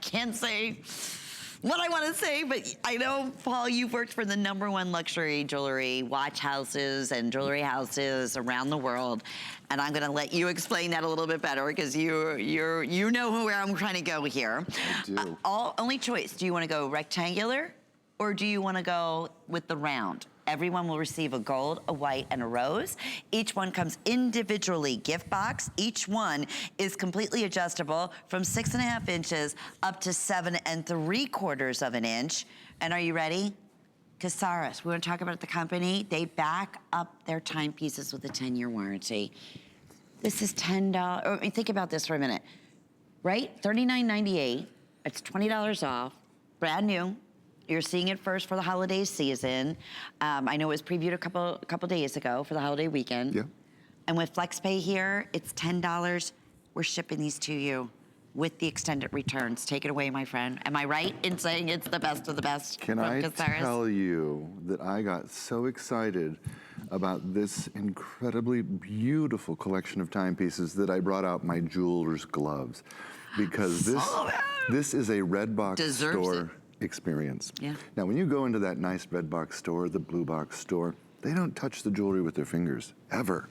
Can't say what I want to say, but I know, Paul, you've worked for the #1 luxury jewelry watch houses and jewelry houses around the world, and I'm going to let you explain that a little bit better because you know where I'm trying to go here. I do. Only choice: do you want to go rectangular, or do you want to go with the round? Everyone will receive a gold, a white, and a rose. Each one comes individually gift box. Each one is completely adjustable from 6.5 inches up to 7 3/4 of an inch. And are you ready? Kessaris, we want to talk about the company. They back up their timepieces with a 10-year warranty. This is $10, I mean, think about this for a minute, right? $39.98, it's $20 off, brand new. You're seeing it first for the holiday season. I know it was previewed a couple days ago for the holiday weekend. Yeah. And with FlexPay here, it's $10. We're shipping these to you with the extended returns. Take it away, my friend. Am I right in saying it's the best of the best? Can I tell you that I got so excited about this incredibly beautiful collection of timepieces that I brought out my jeweler's gloves, because this is a red box store experience. Yeah. Now, when you go into that nice red box store, the blue box store, they don't touch the jewelry with their fingers, ever.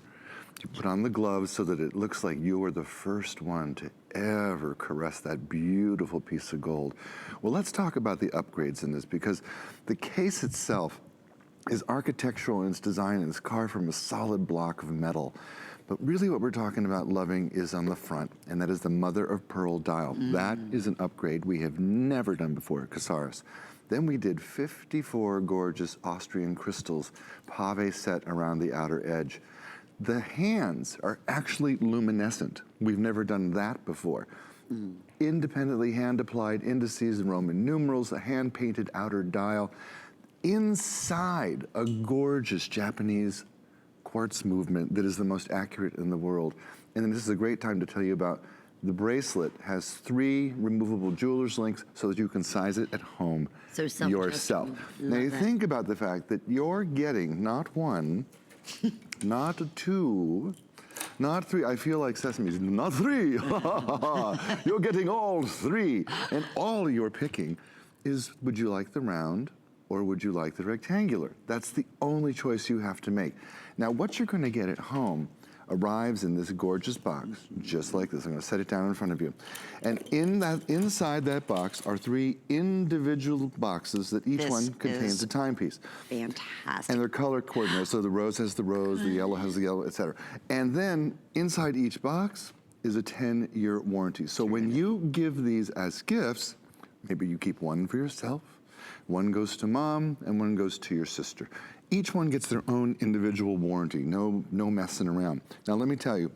You put on the gloves so that it looks like you were the first one to ever caress that beautiful piece of gold. Well, let's talk about the upgrades in this, because the case itself is architectural in its design, and it's carved from a solid block of metal. But really what we're talking about loving is on the front, and that is the mother of pearl dial. That is an upgrade we have never done before at Kessaris. Then we did 54 gorgeous Austrian crystals, pave set around the outer edge. The hands are actually luminescent. We've never done that before. Independently hand-applied indices and Roman numerals, a hand-painted outer dial. Inside, a gorgeous Japanese quartz movement that is the most accurate in the world. And then this is a great time to tell you about the bracelet. Has 3 removable jeweler's links so that you can size it at home yourself. Now you think about the fact that you're getting not 1, not 2, not 3. I feel like Sesame's, not 3. You're getting all 3. And all you're picking is, would you like the round or would you like the rectangular? That's the only choice you have to make. Now, what you're gonna get at home arrives in this gorgeous box, just like this. I'm gonna set it down in front of you. And inside that box are 3 individual boxes that each one contains a timepiece. Fantastic. And they're color coordinated, so the rose has the rose, the yellow has the yellow, etc. And then inside each box is a 10-year warranty. So when you give these as gifts, maybe you keep one for yourself, one goes to mom, and one goes to your sister. Each one gets their own individual warranty, no messing around. Now let me tell you,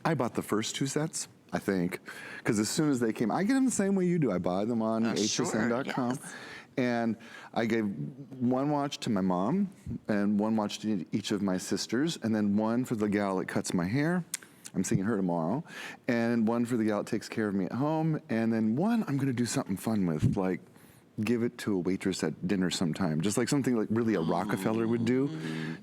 I bought the first 2 sets, I think, because as soon as they came, I get them the same way you do. I buy them on hsn.com. Yes. And I gave 1 watch to my mom, and 1 watch to each of my sisters, and then 1 for the gal that cuts my hair. I'm seeing her tomorrow. And 1 for the gal that takes care of me at home. And then 1 I'm gonna do something fun with, like give it to a waitress at dinner sometime, just like something like really a Rockefeller would do,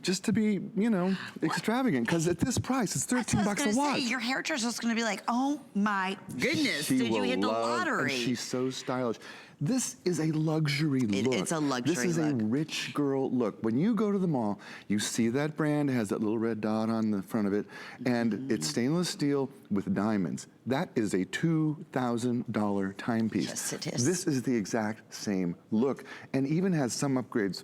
just to be, you know, extravagant. Because at this price, it's 13 bucks a watch. Your hairdresser's gonna be like, oh my goodness, did you hit the lottery? And she's so stylish. This is a luxury look. It's a luxury This is a rich girl look. When you go to the mall, you see that brand, it has that little red dot on the front of it, and it's stainless steel with diamonds. That is a $2,000 timepiece. Yes, it is. This is the exact same look, and even has some upgrades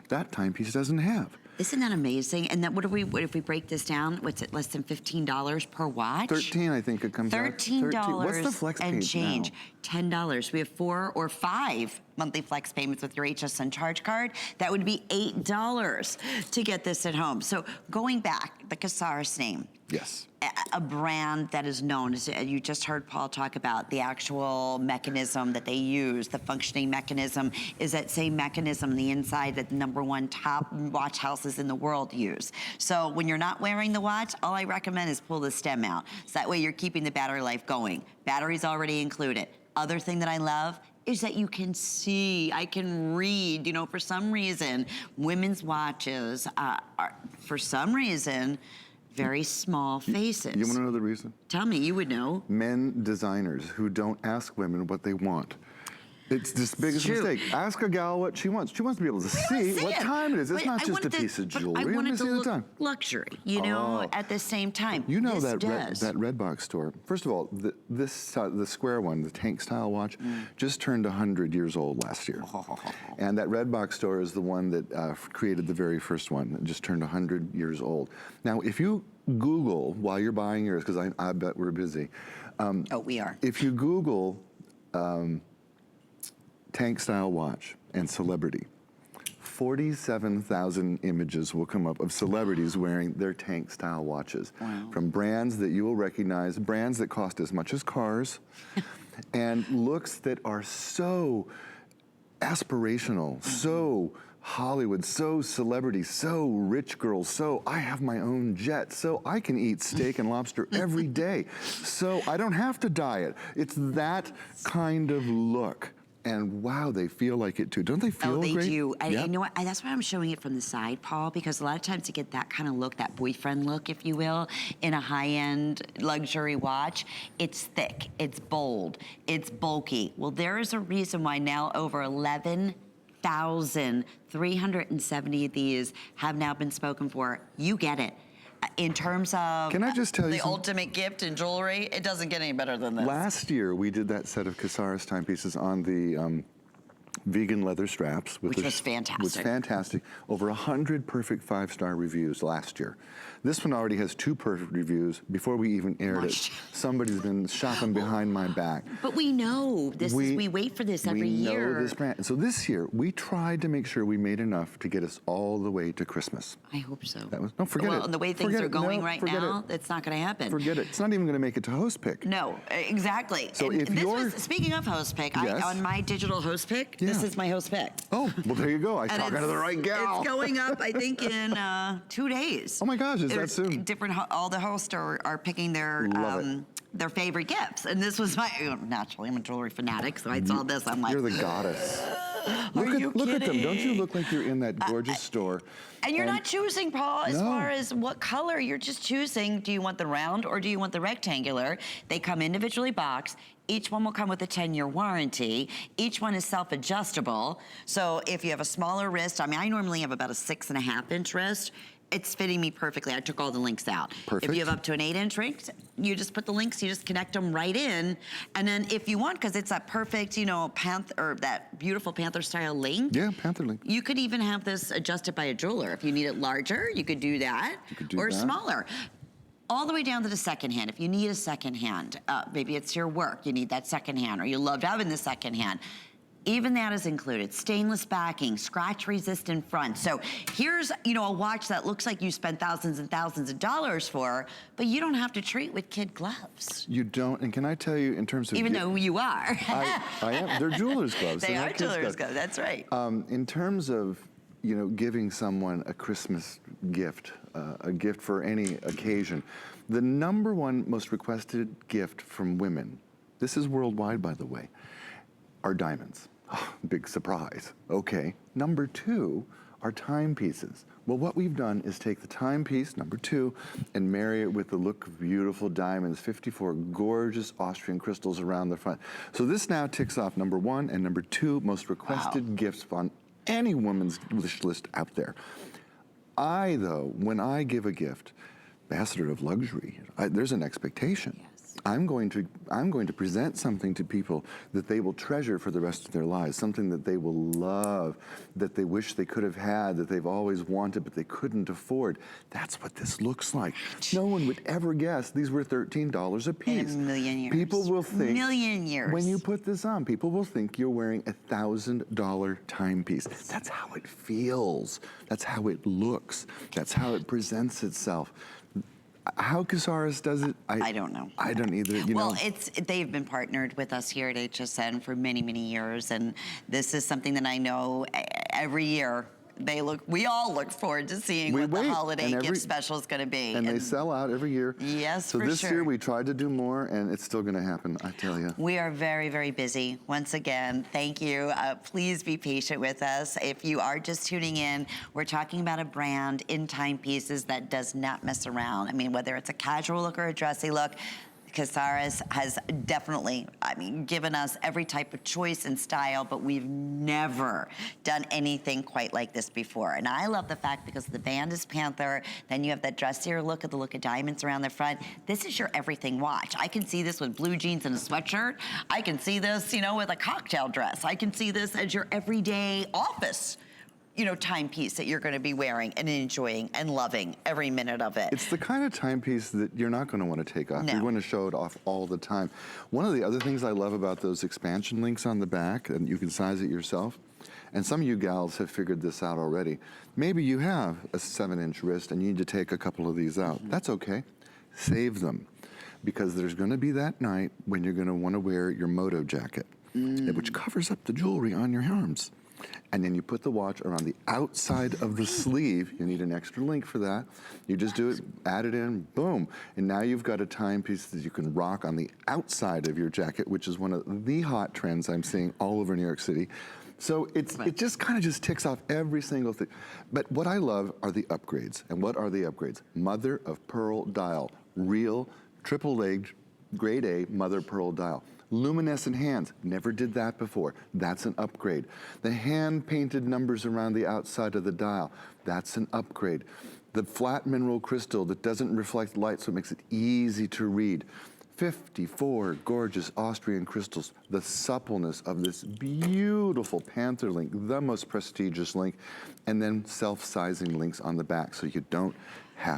that timepiece doesn't have. Isn't that amazing? And then what if we break this down? What's it, less than $15 per watch? 13, I think it comes out. $13 What's the flex and change. now? $10. We have 4 or 5 monthly flex payments with your HSN charge card. That would be $8 to get this at home. So going back, the Kessaris name. Yes. A brand that is known, as you just heard Paul talk about, the actual mechanism that they use, the functioning mechanism is that same mechanism on the inside that the #1 top watch houses in the world use. So when you're not wearing the watch, all I recommend is pull the stem out. So that way you're keeping the battery life going. Battery's already included. Other thing that I love is that you can see, I can read, you know, for some reason, women's watches are, for some reason, very small faces. You want to know the reason? Tell me, you would know. Men designers who don't ask women what they want. It's the biggest true. mistake. Ask a gal what she wants. She wants to be able to see what time it is. It's not just a piece of jewelry. I want it to Let me see the look time. luxury, you know, Oh. at the same time. You know This that does. red box store. First of all, the square one, the tank style watch, just turned 100 years old last year. And that red box store is the one that created the very first one. That just turned 100 years old. Now, if you Google while you're buying yours, because I bet we're busy. Oh, we are. If you Google tank style watch and celebrity, 47,000 images will come up of celebrities wearing their tank style watches. Wow. From brands that you will recognize, brands that cost as much as cars, and looks that are so aspirational, so Hollywood, so celebrity, so rich girl, so I have my own jet, so I can eat steak and lobster every day, so I don't have to diet. It's that kind of look. And wow, they feel like it too. Don't they feel great? Oh, they do. Yep. You know what? That's why I'm showing it from the side, Paul, because a lot of times to get that kind of look, that boyfriend look, if you will, in a high-end luxury watch, it's thick, it's bold, it's bulky. Well, there is a reason why now over 11,370 of these have now been spoken for. You get it. In terms of Can I just tell you the something? ultimate gift in jewelry, it doesn't get any better than this. Last year, we did that set of Kessaris timepieces on the vegan leather straps. Which was fantastic. Was fantastic. Over 100 perfect 5-star reviews last year. This one already has 2 perfect reviews before we even aired it. Somebody's been shopping behind my back. But we know this. We wait for this every year. We know this brand. So this year, we tried to make sure we made enough to get us all the way to Christmas. I hope so. No, forget it. Well, and the way things Forget are it. going No, right forget now, it. it's not going to happen. Forget it. It's not even going to make it to host pick. No, exactly. So And if this you're- was, speaking of host pick, Yes. on my digital host pick, this Yeah. is my host pick. Oh, well, there you go. I'm And talking to the right gal. It's going up, I think, in 2 days. Oh my gosh, is that There's soon? all the hosts are picking their Love it. their favorite gifts, and this was my naturally I'm a jewelry fanatic, so I saw this. I'm like, You're the goddess. Are you Look at them. Don't you kidding? look like you're in that gorgeous store? And you're not choosing, Paul, as No. far as what color. You're just choosing, do you want the round or do you want the rectangular? They come individually boxed. Each one will come with a 10-year warranty. Each one is self-adjustable. So if you have a smaller wrist, I mean, I normally have about a 6.5-inch wrist. It's fitting me perfectly. I took all the links out. Perfect. If you have up to an 8-inch wrist, you just put the links, you just connect them right in. And then if you want, because it's that perfect, you know, that beautiful panther style link. Yeah, Panther link. You could even have this adjusted by a jeweler. If you need it larger, you could do that. Or that. smaller. All the way down to the second hand. If you need a second hand, maybe it's your work, you need that second hand, or you loved having the second hand. Even that is included. Stainless backing, scratch resistant front. So here's, you know, a watch that looks like you spent thousands and thousands of dollars for, but you don't have to treat with kid gloves. You don't, and can I tell you in terms of... Even though you are. I am. They're jeweler's gloves. They They're are not kids' jeweler's gloves, that's right. In terms of, you know, giving someone a Christmas gift, a gift for any occasion, the #1 most requested gift from women, this is worldwide, by the way, are diamonds. Oh, big surprise. Okay. #2 are timepieces. Well, what we've done is take the timepiece, #2, and marry it with the look of beautiful diamonds, 54 gorgeous Austrian crystals around the front. So this now ticks off #1 and #2 most requested gifts on any woman's wish list out there. I, though, when I give a gift, ambassador of luxury, there's an expectation. Yes. I'm going to present something to people that they will treasure for the rest of their lives, something that they will love, that they wish they could have had, that they've always wanted but they couldn't afford. That's what this looks like. No one would ever guess these were $13 a piece. In a million years. People will think, million years. when you put this on, people will think you're wearing a $1,000 timepiece. That's how it feels. That's how it looks. That's how it presents itself. How Kessaris does it, I don't know. I don't either. You know. They've been partnered with us here at HSN for many, many years, and this is something that I know every year we all look forward to seeing what the holiday gift special is going to be. And they sell out every year. Yes, so this year we tried to do more, and it's still going to happen, I tell you. We are very, very busy. Once again, thank you. Please be patient with us. If you are just tuning in, we're talking about a brand in timepieces that does not mess around. I mean, whether it's a casual look or a dressy look, Kessaris has definitely, given us every type of choice and style, but we've never done anything quite like this before. And I love the fact, because the band is panther, then you have that dressier look of the look of diamonds around the front. This is your everything watch. I can see this with blue jeans and a sweatshirt. I can see this, with a cocktail dress. I can see this as your everyday office timepiece that you're going to be wearing and enjoying and loving every minute of it. It's the kind of timepiece that you're not going to want to take off. No. You want to show it off all the time. One of the other things I love about those expansion links on the back, and you can size it yourself, and some of you gals have figured this out already. Maybe you have a 7-inch wrist and you need to take a couple of these out. That's okay. Save them, because there's going to be that night when you're going to want to wear your moto jacket, which covers up the jewelry on your arms. And then you put the watch around the outside of the sleeve. You need an extra link for that. You just do it, add it in, boom. And now you've got a timepiece that you can rock on the outside of your jacket, which is one of the hot trends I'm seeing all over New York City. So it just kind of just ticks off every single thing. But what I love are the upgrades. And what are the upgrades? Mother of pearl dial, real triple-legged, grade A mother pearl dial. Luminescent hands, never did that before. That's an upgrade. The hand-painted numbers around the outside of the dial, that's an upgrade. The flat mineral crystal that doesn't reflect light, so it makes it easy to read. 54 gorgeous Austrian crystals, the suppleness of this beautiful panther link, the most prestigious link, and then self-sizing links on the back, so you don't have